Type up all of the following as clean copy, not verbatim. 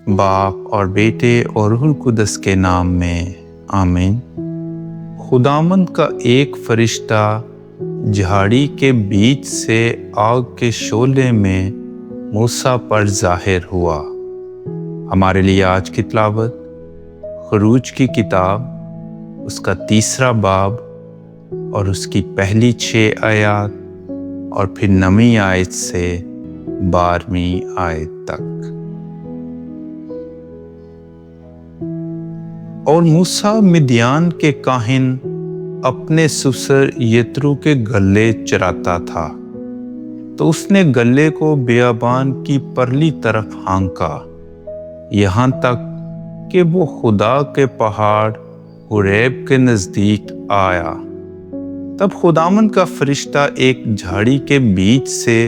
باپ اور بیٹے اور روح القدس کے نام میں آمین۔ خداوند کا ایک فرشتہ جھاڑی کے بیچ سے آگ کے شعلے میں موسیٰ پر ظاہر ہوا۔ ہمارے لیے آج کی تلاوت خروج کی کتاب، اس کا 3 باب اور اس کی پہلی 6 آیات اور پھر 9 آیت سے 12 آیت تک۔ اور موسیٰ مدیان کے کاہن اپنے سسر یترو کے گلے چراتا تھا، تو اس نے گلے کو بیابان کی پرلی طرف ہانکا، یہاں تک کہ وہ خدا کے پہاڑ حریب کے نزدیک آیا۔ تب خداوند کا فرشتہ ایک جھاڑی کے بیچ سے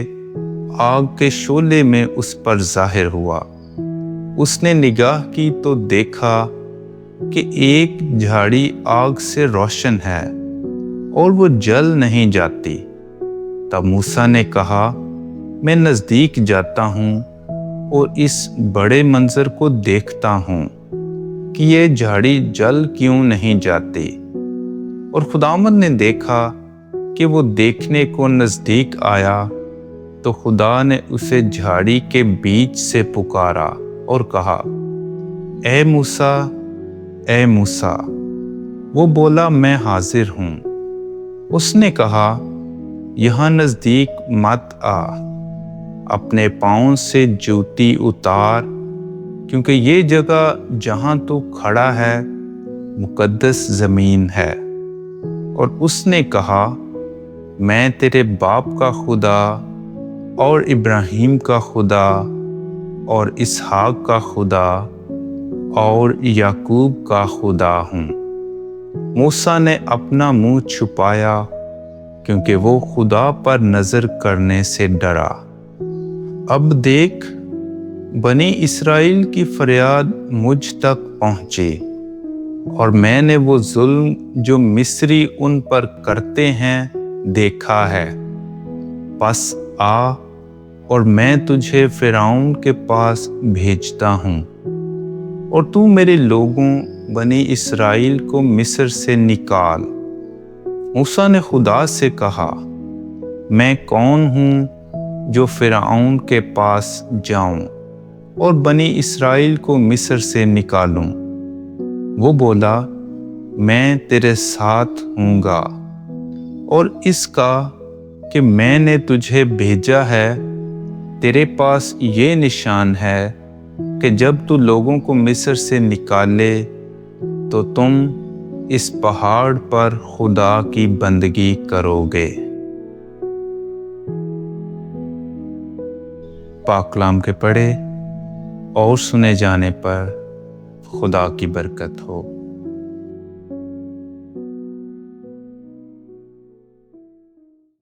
آگ کے شعلے میں اس پر ظاہر ہوا۔ اس نے نگاہ کی تو دیکھا کہ ایک جھاڑی آگ سے روشن ہے اور وہ جل نہیں جاتی۔ تب موسیٰ نے کہا، میں نزدیک جاتا ہوں اور اس بڑے منظر کو دیکھتا ہوں کہ یہ جھاڑی جل کیوں نہیں جاتی۔ اور خداوند نے دیکھا کہ وہ دیکھنے کو نزدیک آیا، تو خدا نے اسے جھاڑی کے بیچ سے پکارا اور کہا، اے موسیٰ، اے موسیٰ۔ وہ بولا، میں حاضر ہوں۔ اس نے کہا، یہاں نزدیک مت آ، اپنے پاؤں سے جوتی اتار، کیونکہ یہ جگہ جہاں تو کھڑا ہے مقدس زمین ہے۔ اور اس نے کہا، میں تیرے باپ کا خدا اور ابراہیم کا خدا اور اسحاق کا خدا اور یعقوب کا خدا ہوں۔ موسیٰ نے اپنا منہ چھپایا، کیونکہ وہ خدا پر نظر کرنے سے ڈرا۔ اب دیکھ، بنی اسرائیل کی فریاد مجھ تک پہنچی، اور میں نے وہ ظلم جو مصری ان پر کرتے ہیں دیکھا ہے۔ پس آ اور میں تجھے فرعون کے پاس بھیجتا ہوں، اور تو میرے لوگوں بنی اسرائیل کو مصر سے نکال۔ موسیٰ نے خدا سے کہا، میں کون ہوں جو فرعون کے پاس جاؤں اور بنی اسرائیل کو مصر سے نکالوں؟ وہ بولا، میں تیرے ساتھ ہوں گا، اور اس کا کہ میں نے تجھے بھیجا ہے، تیرے پاس یہ نشان ہے کہ جب تو لوگوں کو مصر سے نکالے تو تم اس پہاڑ پر خدا کی بندگی کرو گے۔ پاک کلام کے پڑھے اور سنے جانے پر خدا کی برکت ہو۔